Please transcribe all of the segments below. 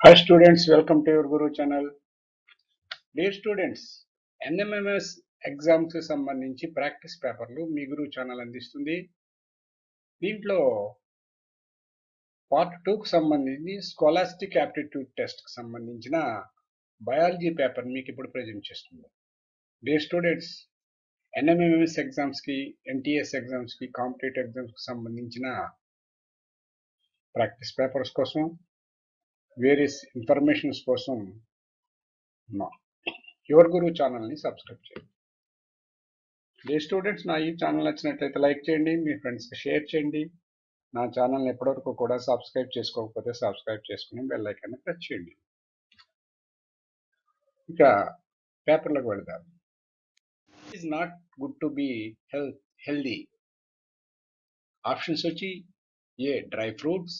Hi students, welcome to your Guru channel. Dear students, NMMS exams కి సంబంధించి practice పేపర్లు మీ గురు channel అందిస్తుంది. దీంట్లో పార్ట్ 2 కు సంబంధించి స్కాలాస్టిక్ యాప్టిట్యూడ్ టెస్ట్ కి సంబంధించిన బయాలజీ పేపర్ మీకు ఇప్పుడు ప్రెజెంట్ చేస్తుంది. డియర్ స్టూడెంట్స్, NMMS ఎగ్జామ్స్ కి, NTS ఎగ్జామ్స్ కి, కాంపిటేటివ్ ఎగ్జామ్స్ కి సంబంధించిన ప్రాక్టీస్ పేపర్స్ కోసం, వేరియస్ ఇన్ఫర్మేషన్స్ కోసం యువర్ గురు ఛానల్ని సబ్స్క్రైబ్ చేయండి. డియర్ స్టూడెంట్స్, నా ఈ ఛానల్ నచ్చినట్లయితే లైక్ చేయండి, మీ ఫ్రెండ్స్కి షేర్ చేయండి. నా ఛానల్ని ఎప్పటివరకు కూడా సబ్స్క్రైబ్ చేసుకోకపోతే సబ్స్క్రైబ్ చేసుకుని బెల్ ఐకాన్ని ప్రెస్ చేయండి. ఇక పేపర్లకు వెళదాం. It is not good to be healthy. Options వచ్చి A dry fruits,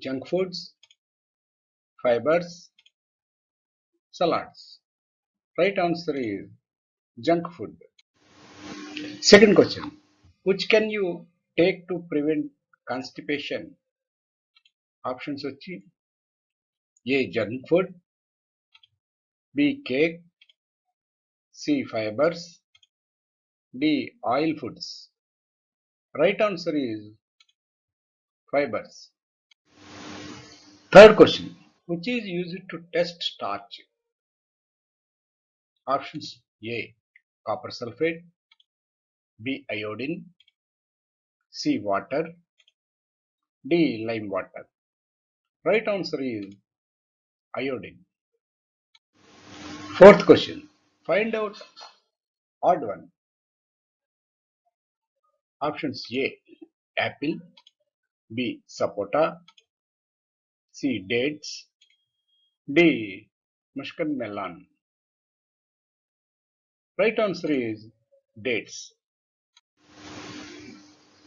junk foods, fibres, salads. Right answer is junk food. Second question, which can you take to prevent constipation? Options వచ్చి A junk food, B cake, C fibers, D oil foods. Right answer is fibers. Third question, which is used to test starch? Options A copper sulfate, B iodine, C water, D lime water. Right answer is iodine. Fourth question, find out odd one. Options A apple, B sapota, C dates, D muskmelon. Right answer is dates.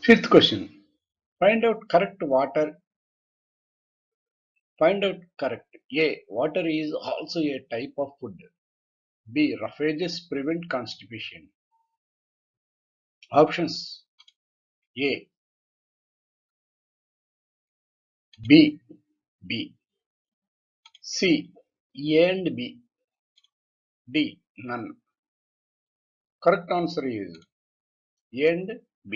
Fifth question, find out correct water. Find out correct. A water is also a type of food. B roughages prevent constipation. Options A B B, C A and B, D none. Correct answer is A and B.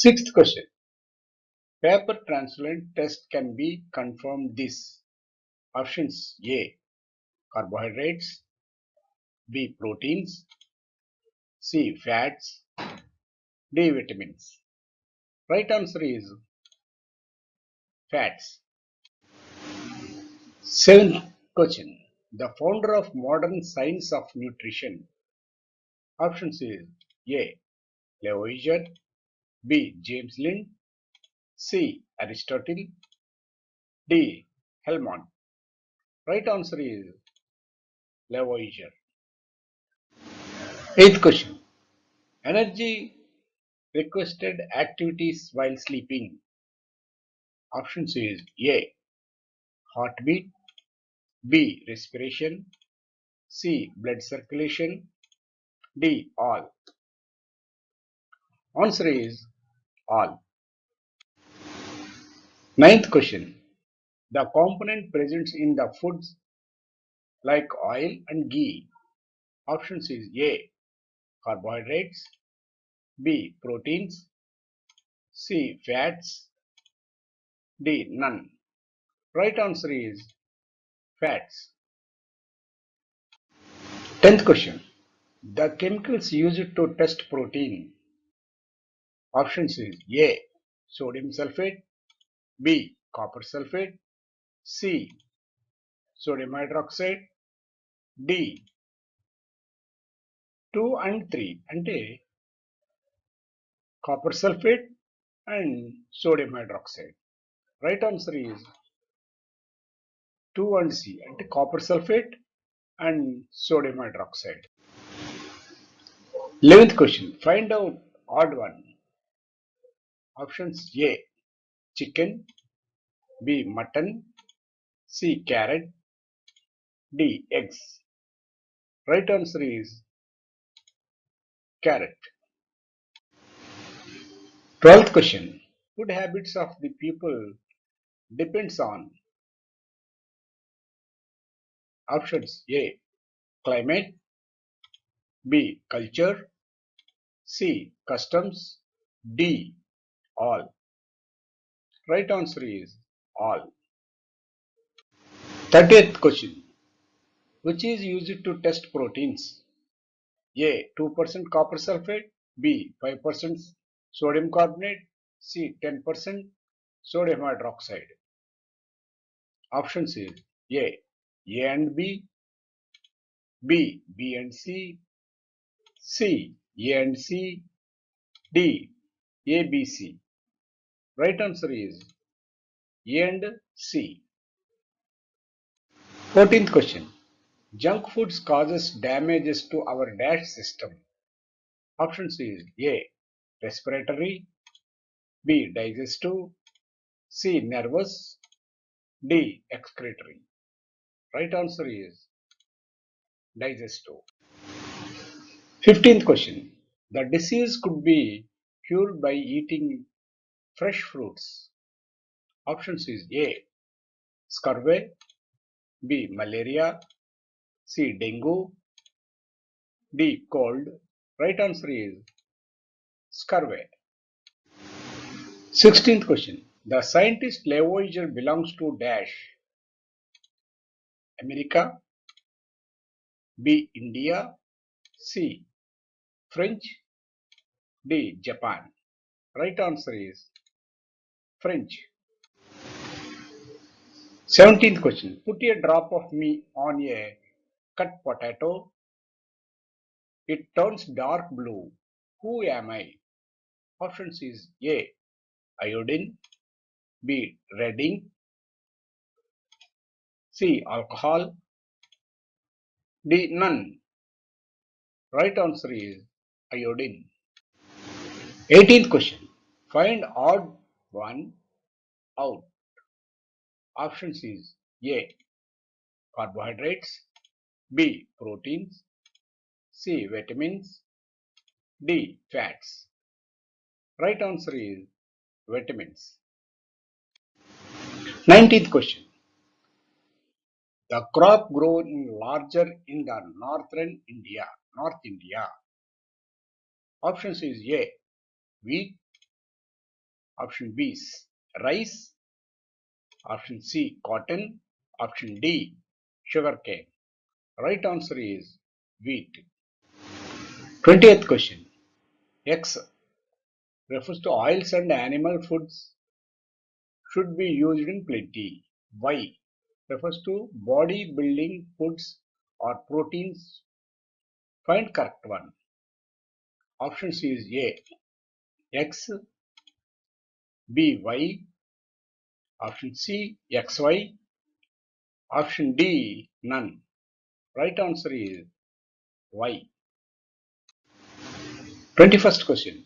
Sixth question, paper translucent test can be confirmed this. Options A carbohydrates, B proteins, C fats, D vitamins. Right answer is fats. Seventh question, the founder of modern science of nutrition. Options is A Lavoisier, B James Lind, C Aristotle, D Helmont. Right answer is Lavoisier. Eighth question, energy requested activities while sleeping. Options is A heartbeat, B respiration, C blood circulation, D all. Answer is all. Ninth question, the component present in the foods like oil and ghee. Options is A carbohydrates, B proteins, C fats, D none. Right answer is fats. 10th question, the chemicals used to test protein. Options is A sodium sulfate, B copper sulfate, C sodium hydroxide, D 2 and 3 అంటే copper sulfate and sodium hydroxide. Right answer is 2 and C అంటే copper sulfate and sodium hydroxide. 11th question, find out odd one. Options A chicken, B mutton, C carrot, D eggs. Right answer is carrot. 12th question, Food habits of the people depends on options A. Climate, B. Culture, C. Customs, D. All. Right answer is all. 30th question. Which is used to test proteins? A. 2% copper sulfate, B. 5% sodium carbonate, C. 10% sodium hydroxide. Options is A. A and B, B. B and C, C. A and C, D. A, B, C. Right answer is A and C. 14th question. Junk foods causes damages to our dash system. Options is A. Respiratory, B. Digestive, C. Nervous, D. Excretory. Right answer is digestive. 15th question. The disease could be cured by eating fresh fruits. Options is A. Scurvy, B. Malaria, C. Dengue, D. Cold. Right answer is scurvy. 16th question. The scientist Lavoisier belongs to dash. America, B. India, C. French, D. Japan. Right answer is French. 17th question. Put a drop of me on a cut potato. It turns dark blue. Who am I? Options is A. Iodine, B. Red ink, C. Alcohol, D. None. Right answer is iodine. 18th question. Find odd one out. Options is A. Carbohydrates, B. Proteins, C. Vitamins, D. Fats. Right answer is vitamins. 19th question. The crop grown larger in the North India. Options is A. Wheat, option B. Rice, option C. Cotton, option D. Sugarcane. Right answer is wheat. 20th question. X refers to oils and animal foods should be used in plenty. Y refers to body building foods or proteins. Find correct one. Option C is A. X, B. Y, option C. XY, option D. None. Right answer is Y. 21st question.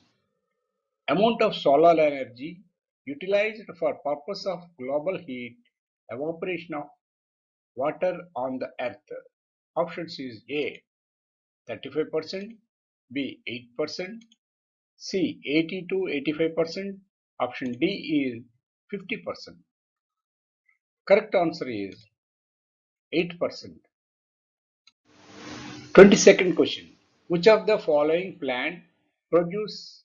Amount of solar energy utilized for purpose of global heat evaporation of water on the earth. Options is A. 35%, B. 8%, C. 80 to 85%, option D is 50%. Correct answer is 8%. 22nd question. Which of the following plant produce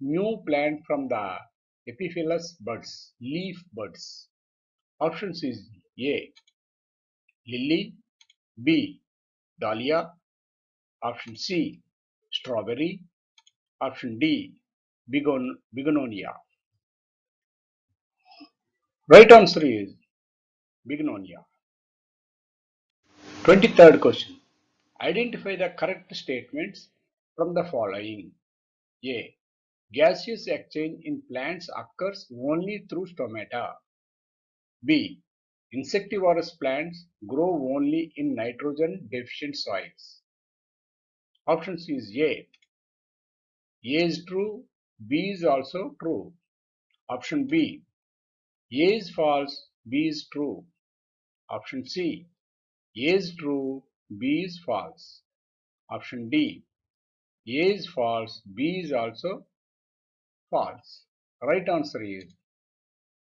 new plant from the epiphyllous buds, leaf buds? Options is A. Lily, B. Dahlia, option C. Strawberry, option D. Begonia. Right answer is Begonia. 23rd question. Identify the correct statements from the following. A. Gaseous exchange in plants occurs only through stomata. B. Insectivorous plants grow only in nitrogen deficient soils. Option C is A. A is true, B is also true. Option B. A is false, B is true. Option C. A is true, B is false. Option D. A is false, B is also false. Right answer is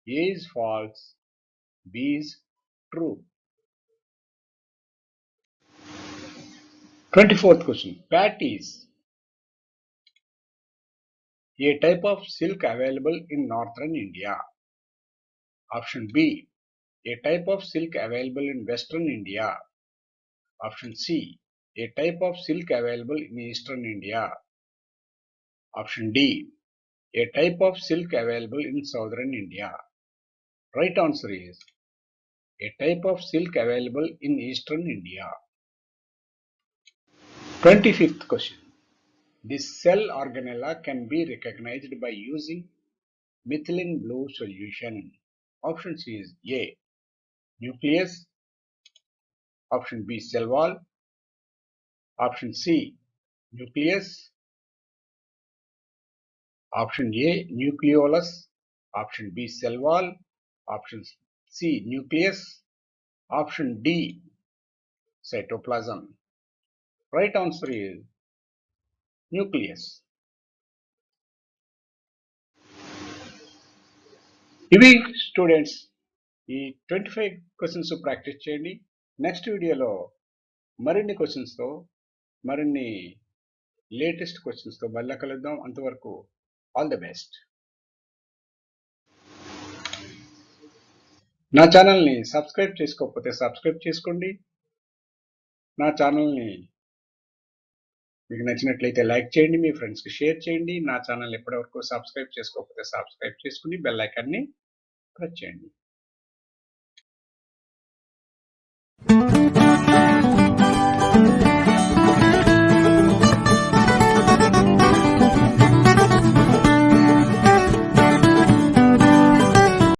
A is false, B is true. 24th question. Pat is a type of silk available in northern India. Option B, a type of silk available in western India. Option C, a type of silk available in eastern India. Option D, a type of silk available in southern India. Right answer is a type of silk available in eastern India. 25th question. This cell organella can be recognized by using methylene blue solution. Option C is A, nucleus. Option B, cell wall. Option C, nucleus. Option A, nucleolus. Option B, cell wall. Option C, nucleus. Option D, cytoplasm. Right answer is nucleus. ఇవి students ఈ 25 questions practice చేయండి. Next వీడియోలో మరిన్ని క్వశ్చన్స్తో మరిన్ని latest క్వశ్చన్స్తో మళ్ళీ కలుద్దాం. అంతవరకు all the best. నా ఛానల్ని సబ్స్క్రైబ్ చేసుకోకపోతే సబ్స్క్రైబ్ చేసుకోండి. నా ఛానల్ని మీకు నచ్చినట్లయితే లైక్ చేయండి, మీ ఫ్రెండ్స్కి షేర్ చేయండి. నా ఛానల్ ఎప్పటివరకు సబ్స్క్రైబ్ చేసుకోకపోతే సబ్స్క్రైబ్ చేసుకుని బెల్ ఐకాన్ని ప్రెస్ చేయండి.